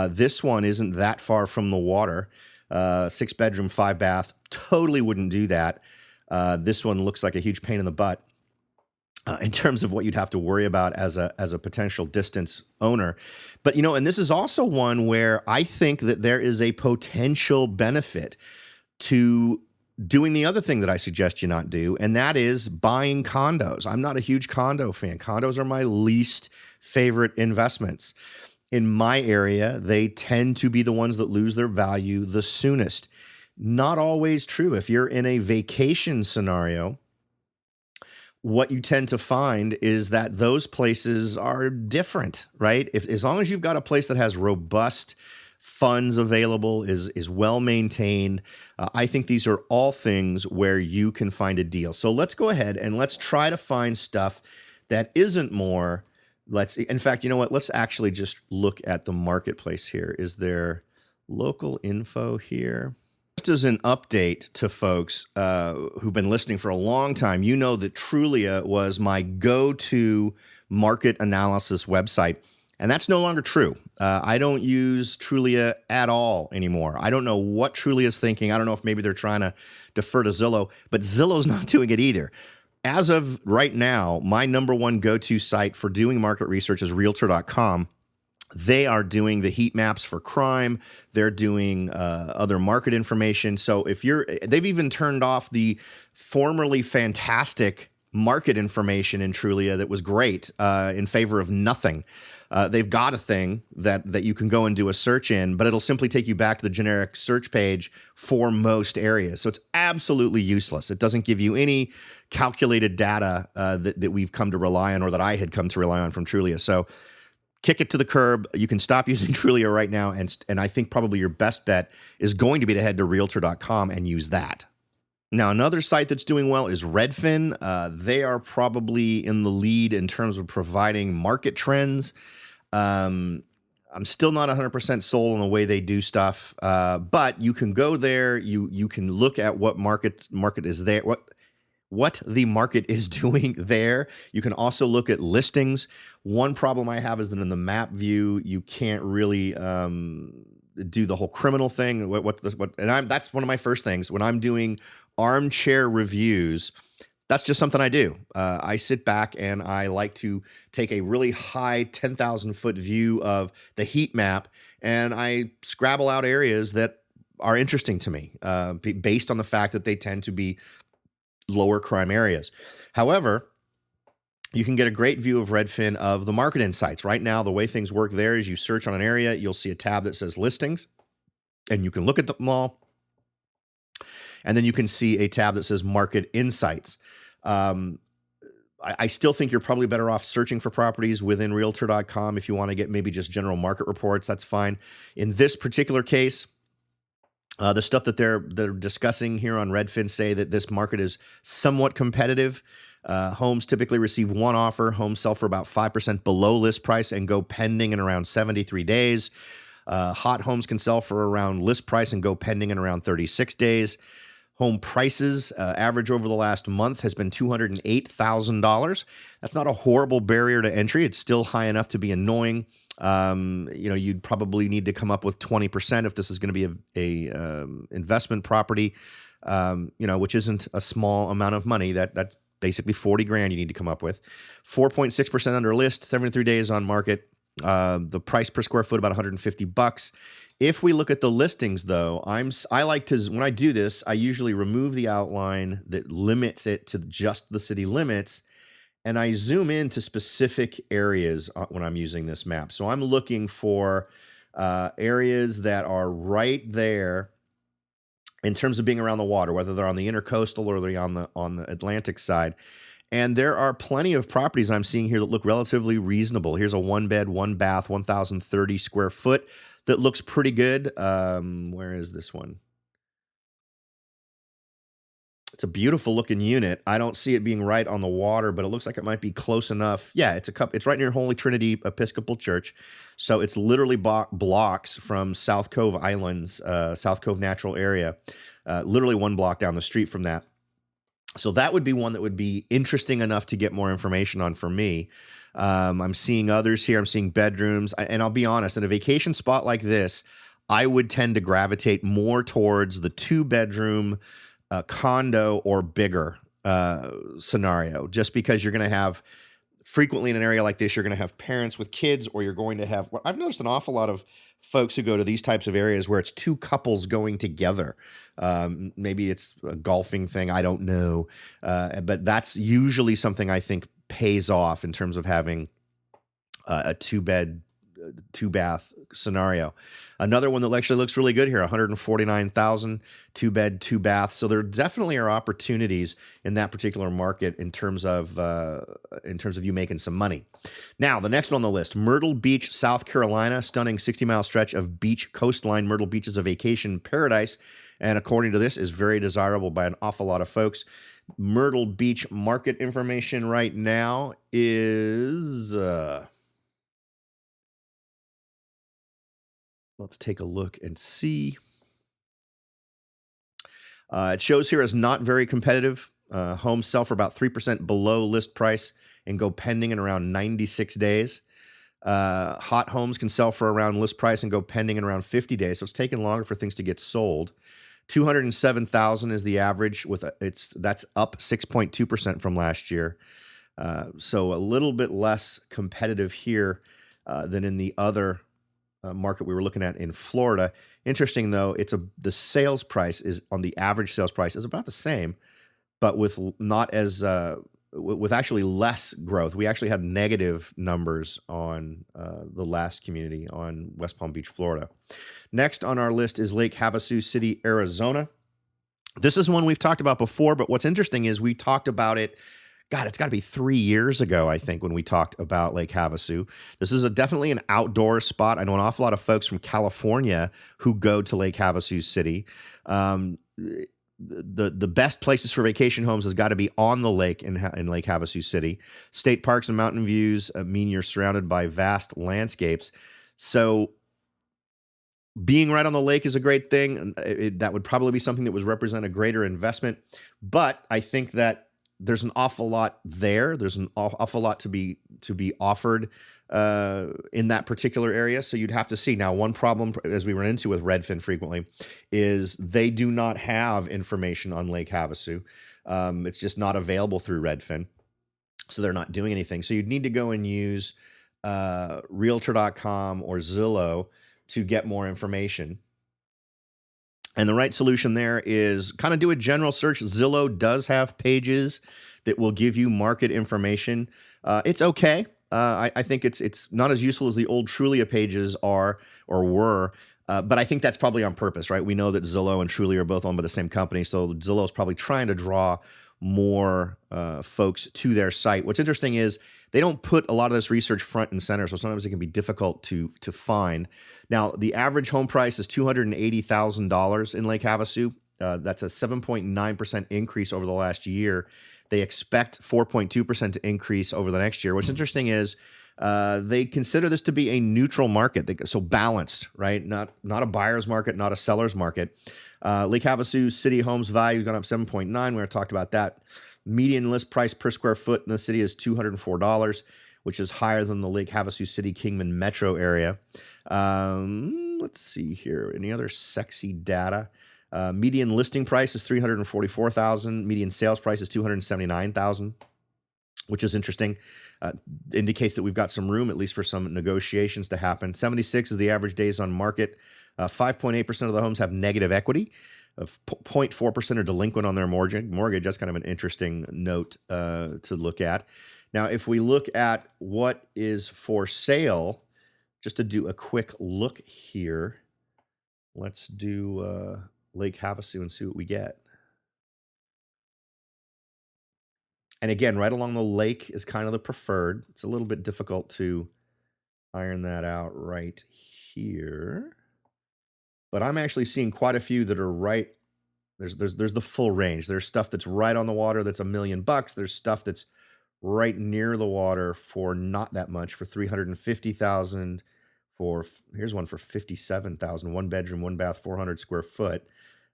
This one isn't that far from the water. 6-bedroom, 5-bath, totally wouldn't do that. This one looks like a huge pain in the butt in terms of what you'd have to worry about as a potential distance owner. But, and this is also one where I think that there is a potential benefit to doing the other thing that I suggest you not do, and that is buying condos. I'm not a huge condo fan. Condos are my least favorite investments. In my area, they tend to be the ones that lose their value the soonest. Not always true. If you're in a vacation scenario, what you tend to find is that those places are different, right? As long as you've got a place that has robust funds available, is well maintained, I think these are all things where you can find a deal. So let's go ahead and let's try to find stuff that isn't more. In fact, you know what? Let's actually just look at the marketplace here. Is there local info here? Just as an update to folks who've been listening for a long time, you know that Trulia was my go-to market analysis website, and that's no longer true. I don't use Trulia at all anymore. I don't know what Trulia is thinking. I don't know if maybe they're trying to defer to Zillow, but Zillow's not doing it either. As of right now, my number one go-to site for doing market research is realtor.com. They are doing the heat maps for crime. They're doing other market information. So they've even turned off the formerly fantastic market information in Trulia that was great in favor of nothing. They've got a thing that you can go and do a search in, but it'll simply take you back to the generic search page for most areas. So it's absolutely useless. It doesn't give you any calculated data that we've come to rely on, or that I had come to rely on from Trulia. So kick it to the curb. You can stop using Trulia right now, and I think probably your best bet is going to be to head to realtor.com and use that. Now, another site that's doing well is Redfin. They are probably in the lead in terms of providing market trends. I'm still not 100% sold on the way they do stuff, but you can go there. You can look at what market is there, what the market is doing there. You can also look at listings. One problem I have is that in the map view, you can't really do the whole criminal thing. That's one of my first things when I'm doing armchair reviews. That's just something I do. I sit back and I like to take a really high 10,000 foot view of the heat map, and I scrabble out areas that are interesting to me based on the fact that they tend to be lower crime areas. However, you can get a great view of Redfin of the market insights. Right now, the way things work there is you search on an area, you'll see a tab that says listings, and you can look at them all. And then you can see a tab that says market insights. I still think you're probably better off searching for properties within realtor.com. If you want to get maybe just general market reports, that's fine. In this particular case, the stuff that they're discussing here on Redfin say that this market is somewhat competitive. Homes typically receive one offer. Homes sell for about 5% below list price and go pending in around 73 days. Hot homes can sell for around list price and go pending in around 36 days. Home prices average over the last month has been $208,000. That's not a horrible barrier to entry. It's still high enough to be annoying. You'd probably need to come up with 20% if this is going to be a investment property, which isn't a small amount of money. That's basically 40 grand you need to come up with. 4.6% under list, 73 days on market. The price per square foot about $150. If we look at the listings, though, I like to, when I do this, I usually remove the outline that limits it to just the city limits, and I zoom into specific areas when I'm using this map. So I'm looking for areas that are right there in terms of being around the water, whether they're on the intercoastal or they're on the Atlantic side. And there are plenty of properties I'm seeing here that look relatively reasonable. Here's a 1-bed, 1-bath, 1,030 square foot that looks pretty good. Where is this one? It's a beautiful looking unit. I don't see it being right on the water, but it looks like it might be close enough. Yeah, it's right near Holy Trinity Episcopal Church. So it's literally blocks from South Cove Islands, South Cove Natural Area, literally one block down the street from that. So that would be one that would be interesting enough to get more information on for me. I'm seeing others here. I'm seeing bedrooms. And I'll be honest, in a vacation spot like this, I would tend to gravitate more towards the 2-bedroom condo or bigger scenario, just because you're going to have frequently in an area like this, you're going to have parents with kids, or you're going to have, I've noticed an awful lot of folks who go to these types of areas where it's 2 couples going together. Maybe it's a golfing thing. I don't know. But that's usually something I think pays off in terms of having a 2-bed, 2-bath scenario. Another one that actually looks really good here, 149,000, 2-bed, 2-bath. So there definitely are opportunities in that particular market in terms of you making some money. Now, the next one on the list, Myrtle Beach, South Carolina, stunning 60-mile stretch of beach coastline. Myrtle Beach is a vacation paradise, and according to this, is very desirable by an awful lot of folks. Myrtle Beach market information right now is let's take a look and see. It shows here as not very competitive. Homes sell for about 3% below list price and go pending in around 96 days. Hot homes can sell for around list price and go pending in around 50 days. So it's taking longer for things to get sold. 207,000 is the average. That's up 6.2% from last year. So a little bit less competitive here than in the other market we were looking at in Florida. Interesting though, the sales price is on the average sales price is about the same, but with not as with actually less growth. We actually had negative numbers on the last community on West Palm Beach, Florida. Next on our list is Lake Havasu City, Arizona. This is one we've talked about before, but what's interesting is we talked about it. God, it's got to be 3 years ago, I think, when we talked about Lake Havasu. This is definitely an outdoor spot. I know an awful lot of folks from California who go to Lake Havasu City. the best places for vacation homes has got to be on the lake in Lake Havasu City. State parks and mountain views mean you're surrounded by vast landscapes. So being right on the lake is a great thing. That would probably be something that would represent a greater investment. But I think that there's an awful lot there. There's an awful lot to be offered in that particular area. So you'd have to see. Now, one problem, as we run into with Redfin frequently, is they do not have information on Lake Havasu. It's just not available through Redfin. So they're not doing anything. So you'd need to go and use Realtor.com or Zillow to get more information. And the right solution there is kind of do a general search. Zillow does have pages that will give you market information. It's okay. I think it's not as useful as the old Trulia pages are or were, but I think that's probably on purpose, right? We know that Zillow and Trulia are both owned by the same company, so Zillow is probably trying to draw more folks to their site. What's interesting is they don't put a lot of this research front and center, so sometimes it can be difficult to find. Now, the average home price is $280,000 in Lake Havasu. That's a 7.9% increase over the last year. They expect 4.2% to increase over the next year. What's interesting is they consider this to be a neutral market, so balanced, right? Not a buyer's market, not a seller's market. Lake Havasu city homes value has gone up 7.9. We already talked about that. Median list price per square foot in the city is $204, which is higher than the Lake Havasu City Kingman metro area. Let's see here. Any other sexy data? Median listing price is $344,000. Median sales price is $279,000, which is interesting. Indicates that we've got some room, at least for some negotiations to happen. 76 is the average days on market. 5.8% of the homes have negative equity. 0.4% are delinquent on their mortgage. That's kind of an interesting note to look at. Now, if we look at what is for sale, just to do a quick look here, let's do Lake Havasu and see what we get. And again, right along the lake is kind of the preferred. It's a little bit difficult to iron that out right here. But I'm actually seeing quite a few that are right. There's the full range. There's stuff that's right on the water that's $1 million. There's stuff that's right near the water for not that much, for $350,000. Here's one for $57,000. 1 bedroom, 1 bath, 400 square foot.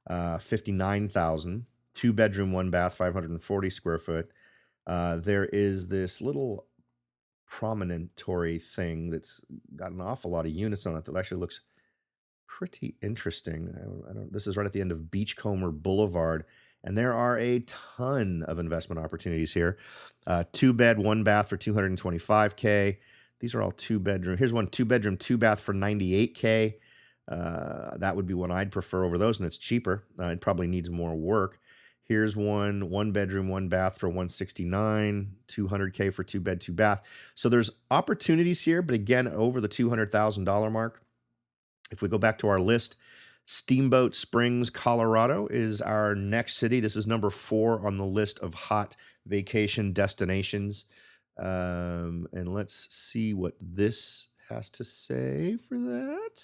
$59,000. 2 bedroom, 1 bath, 540 square foot. There is this little promontory thing that's got an awful lot of units on it that actually looks pretty interesting. This is right at the end of Beachcomber Boulevard, and there are a ton of investment opportunities here. 2 bed, 1 bath for $225K. These are all 2 bedroom. Here's one 2 bedroom, 2 bath for $98K. That would be one I'd prefer over those, and it's cheaper. It probably needs more work. Here's one 1 bedroom, 1 bath for $169, $200K for 2 bed, 2 bath. So there's opportunities here, but again, over the $200,000 mark. If we go back to our list, Steamboat Springs, Colorado is our next city. This is number 4 on the list of hot vacation destinations. And let's see what this has to say for that.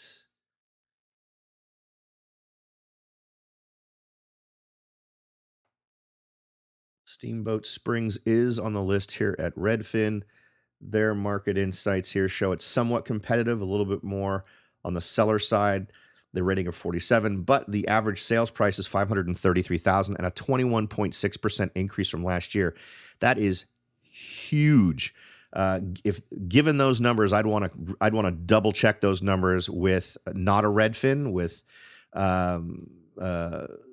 Steamboat Springs is on the list here at Redfin. Their market insights here show it's somewhat competitive, a little bit more on the seller side. The rating of 47, but the average sales price is $533,000 and a 21.6% increase from last year. That is huge. If given those numbers, I'd want to double check those numbers with not a Redfin, with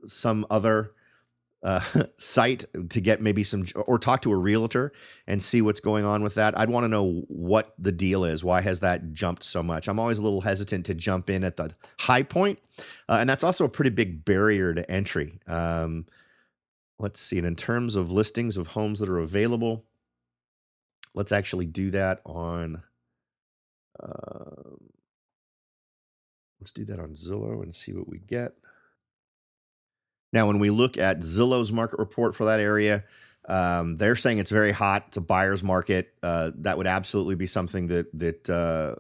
some other site to get maybe some, or talk to a realtor and see what's going on with that. I'd want to know what the deal is. Why has that jumped so much? I'm always a little hesitant to jump in at the high point. And that's also a pretty big barrier to entry. Let's see. And in terms of listings of homes that are available, let's actually do that on, let's do that on Zillow and see what we get. Now, when we look at Zillow's market report for that area, they're saying it's very hot. It's a buyer's market. That would absolutely be something that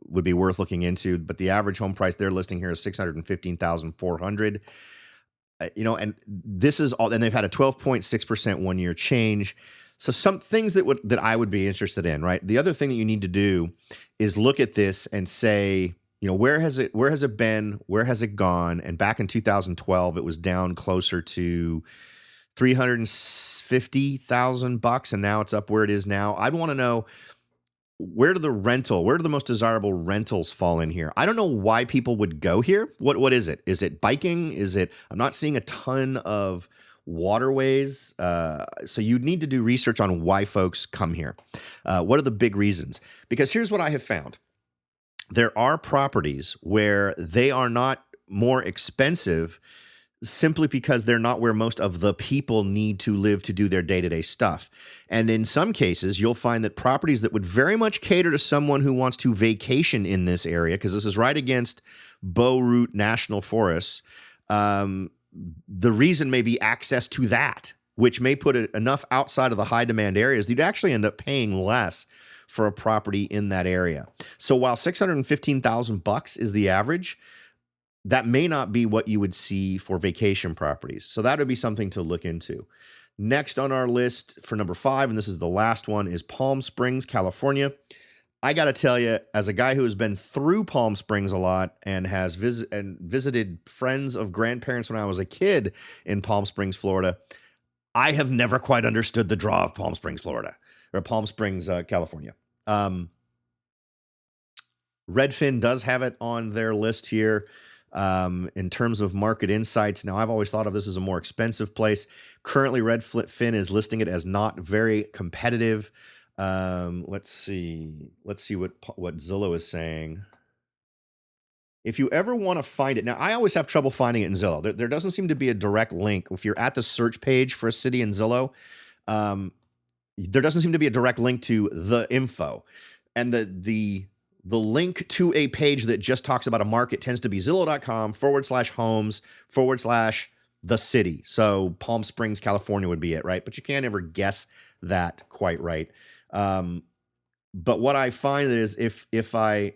would be worth looking into. But the average home price they're listing here is $615,400. And this is all, and they've had a 12.6% 1 year change. So some things that I would be interested in, right? The other thing that you need to do is look at this and say, where has it been? Where has it gone? And back in 2012, it was down closer to $350,000, and now it's up where it is now. I'd want to know, where do the most desirable rentals fall in here? I don't know why people would go here. What is it? Is it biking? I'm not seeing a ton of waterways. So you'd need to do research on why folks come here. What are the big reasons? Because here's what I have found. There are properties where they are not more expensive simply because they're not where most of the people need to live to do their day-to-day stuff. And in some cases, you'll find that properties that would very much cater to someone who wants to vacation in this area, because this is right against Bow Root National Forests, the reason may be access to that, which may put it enough outside of the high-demand areas that you'd actually end up paying less for a property in that area. So while $615,000 is the average, that may not be what you would see for vacation properties. So that would be something to look into. Next on our list for number 5, and this is the last one, is Palm Springs, California. I got to tell you, as a guy who has been through Palm Springs a lot and has visited friends of grandparents when I was a kid in Palm Springs, Florida, I have never quite understood the draw of Palm Springs, Florida, or Palm Springs, California. Redfin does have it on their list here. In terms of market insights, now I've always thought of this as a more expensive place. Currently, Redfin is listing it as not very competitive. Let's see what Zillow is saying. If you ever want to find it, now I always have trouble finding it in Zillow. There doesn't seem to be a direct link. If you're at the search page for a city in Zillow, there doesn't seem to be a direct link to the info, and the link to a page that just talks about a market tends to be Zillow.com/homes/the city. So Palm Springs, California would be it, right? But you can't ever guess that quite right. But what I find is usually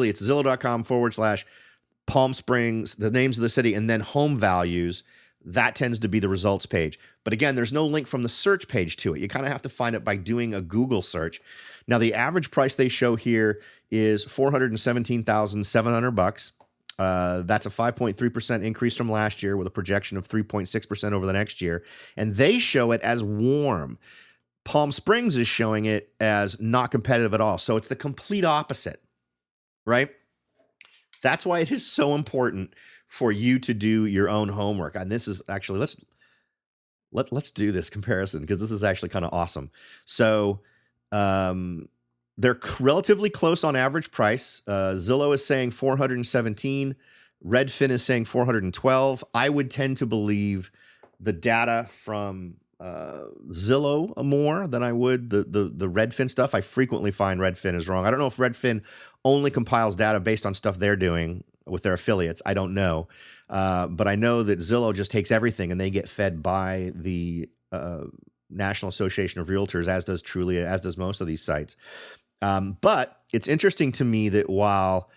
it's Zillow.com/Palm Springs, the names of the city, and then home values. That tends to be the results page. But again, there's no link from the search page to it. You kind of have to find it by doing a Google search. Now, the average price they show here is $417,700. That's a 5.3% increase from last year with a projection of 3.6% over the next year. And they show it as warm. Palm Springs is showing it as not competitive at all. So it's the complete opposite, right? That's why it is so important for you to do your own homework. And this is actually, let's do this comparison because this is actually kind of awesome. So they're relatively close on average price. Zillow is saying 417. Redfin is saying 412. I would tend to believe the data from Zillow more than I would the Redfin stuff. I frequently find Redfin is wrong. I don't know if Redfin only compiles data based on stuff they're doing with their affiliates. I don't know. But I know that Zillow just takes everything and they get fed by the National Association of Realtors, as does Trulia, as does most of these sites. But it's interesting to me that while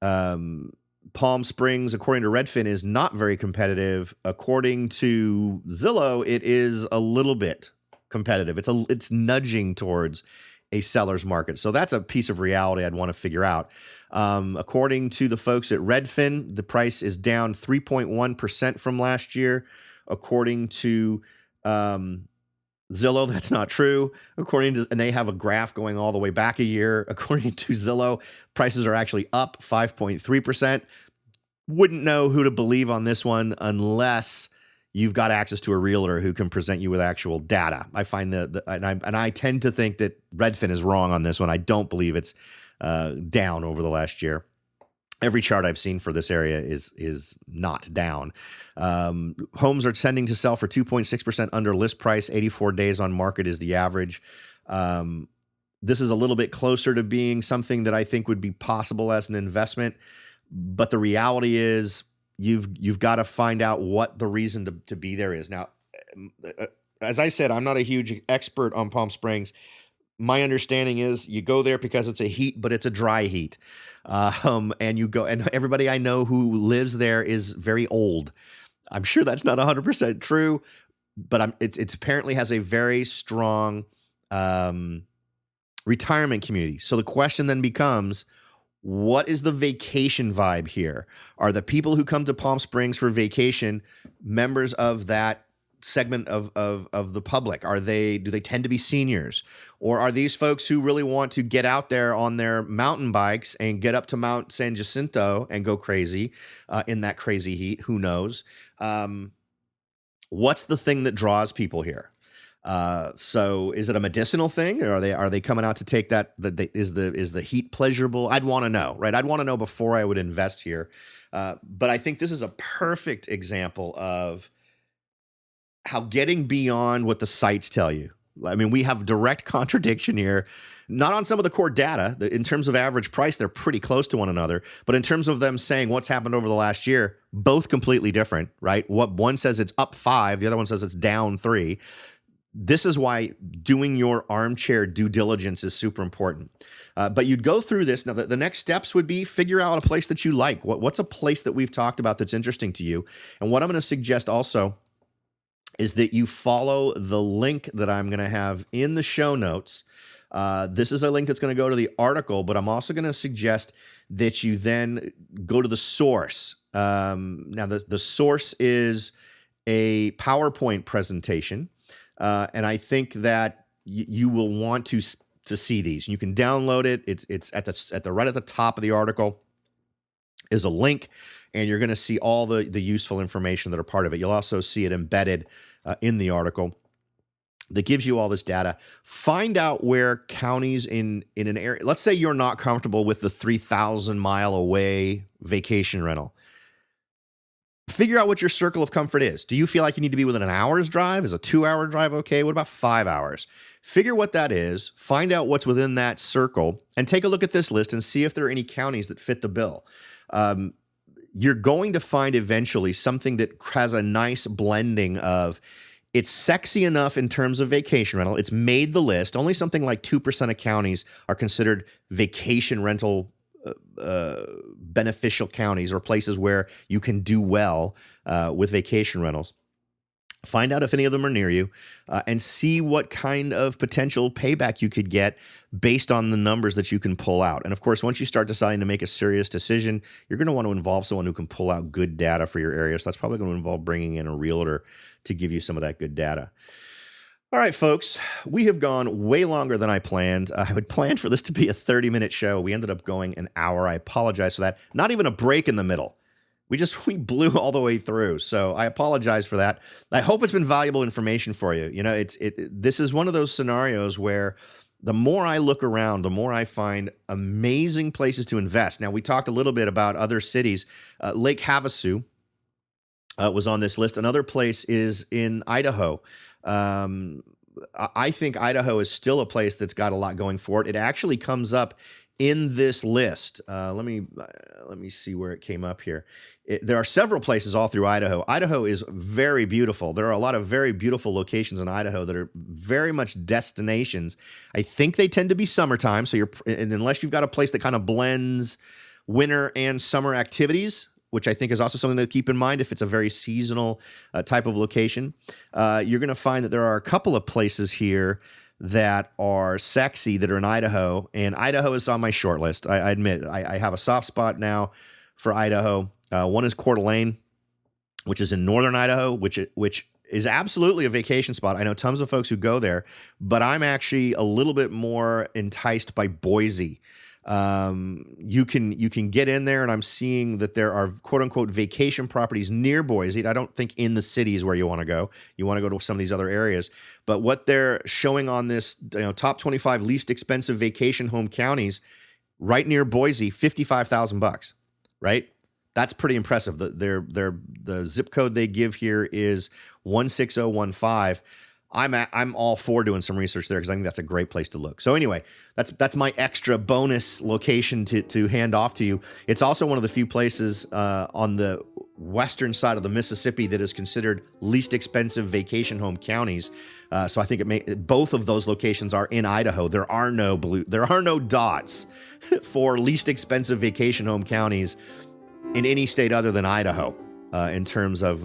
Palm Springs, according to Redfin, is not very competitive, according to Zillow, it is a little bit competitive. It's nudging towards a seller's market. So that's a piece of reality I'd want to figure out. According to the folks at Redfin, the price is down 3.1% from last year. According to Zillow, that's not true. And they have a graph going all the way back a year. According to Zillow, prices are actually up 5.3%. Wouldn't know who to believe on this one unless you've got access to a realtor who can present you with actual data. I find and I tend to think that Redfin is wrong on this one. I don't believe it's down over the last year. Every chart I've seen for this area is not down. Homes are tending to sell for 2.6% under list price. 84 days on market is the average. This is a little bit closer to being something that I think would be possible as an investment. But the reality is you've got to find out what the reason to be there is. Now, as I said, I'm not a huge expert on Palm Springs. My understanding is you go there because it's a heat, but it's a dry heat. And you go, and everybody I know who lives there is very old. I'm sure that's not 100% true, but it's apparently has a very strong retirement community. So the question then becomes, what is the vacation vibe here? Are the people who come to Palm Springs for vacation members of that segment of the public? Do they tend to be seniors? Or are these folks who really want to get out there on their mountain bikes and get up to Mount San Jacinto and go crazy in that crazy heat? Who knows? What's the thing that draws people here? So is it a medicinal thing, or are they coming out to take that? Is the heat pleasurable? I'd want to know, right? I'd want to know before I would invest here. But I think this is a perfect example of how getting beyond what the sites tell you. I mean, we have direct contradiction here, not on some of the core data. In terms of average price, they're pretty close to one another. But in terms of them saying what's happened over the last year, both completely different, right? What one says it's up 5, the other one says it's down 3. This is why doing your armchair due diligence is super important. But you'd go through this. Now, the next steps would be figure out a place that you like. What's a place that we've talked about that's interesting to you? And what I'm going to suggest also is that you follow the link that I'm going to have in the show notes. This is a link that's going to go to the article, but I'm also going to suggest that you then go to the source. Now, the source is a PowerPoint presentation, and I think that you will want to see these. You can download it. It's at the right at the top of the article is a link, and you're going to see all the useful information that are part of it. You'll also see it embedded in the article that gives you all this data. Find out where counties in an area, let's say you're not comfortable with the 3,000 mile away vacation rental. Figure out what your circle of comfort is. Do you feel like you need to be within an hour's drive? Is a 2-hour drive okay? What about 5 hours? Figure what that is, find out what's within that circle, and take a look at this list and see if there are any counties that fit the bill. You're going to find eventually something that has a nice blending of, it's sexy enough in terms of vacation rental. It's made the list. Only something like 2% of counties are considered vacation rental beneficial counties, or places where you can do well with vacation rentals. Find out if any of them are near you, and see what kind of potential payback you could get based on the numbers that you can pull out. And of course, once you start deciding to make a serious decision, you're going to want to involve someone who can pull out good data for your area. So that's probably going to involve bringing in a realtor to give you some of that good data. All right, folks, we have gone way longer than I planned. I had planned for this to be a 30-minute show. We ended up going an hour. I apologize for that. Not even a break in the middle. We blew all the way through. So I apologize for that. I hope it's been valuable information for you. You know, this is one of those scenarios where the more I look around, the more I find amazing places to invest. Now, we talked a little bit about other cities. Lake Havasu was on this list. Another place is in Idaho. I think Idaho is still a place that's got a lot going for it. It actually comes up in this list. Let me see where it came up here. There are several places all through Idaho. Idaho is very beautiful. There are a lot of very beautiful locations in Idaho that are very much destinations. I think they tend to be summertime. So unless you've got a place that kind of blends winter and summer activities, which I think is also something to keep in mind if it's a very seasonal type of location, you're going to find that there are a couple of places here that are sexy that are in Idaho, and Idaho is on my short list. I admit I have a soft spot now for Idaho. One is Coeur d'Alene, which is in northern Idaho, which is absolutely a vacation spot. I know tons of folks who go there, but I'm actually a little bit more enticed by Boise. You can get in there, and I'm seeing that there are quote unquote vacation properties near Boise. I don't think in the cities where you want to go. You want to go to some of these other areas. But what they're showing on this, top 25 least expensive vacation home counties, right near Boise, $55,000, right? That's pretty impressive. The zip code they give here is 16015. I'm all for doing some research there because I think that's a great place to look. So anyway, that's my extra bonus location to hand off to you. It's also one of the few places on the western side of the Mississippi that is considered least expensive vacation home counties. So I think both of those locations are in Idaho. There are no dots for least expensive vacation home counties in any state other than Idaho. In terms of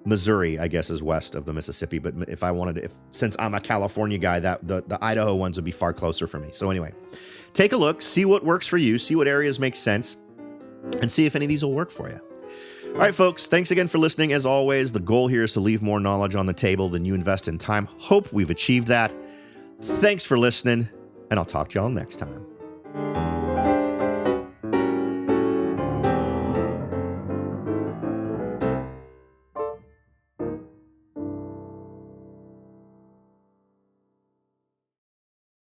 Missouri, I guess, is west of the Mississippi. But if I wanted to, since I'm a California guy, that the Idaho ones would be far closer for me. So anyway, take a look, see what works for you, see what areas make sense, and see if any of these will work for you. All right, folks, thanks again for listening. As always, the goal here is to leave more knowledge on the table than you invest in time. Hope we've achieved that. Thanks for listening, and I'll talk to y'all next time.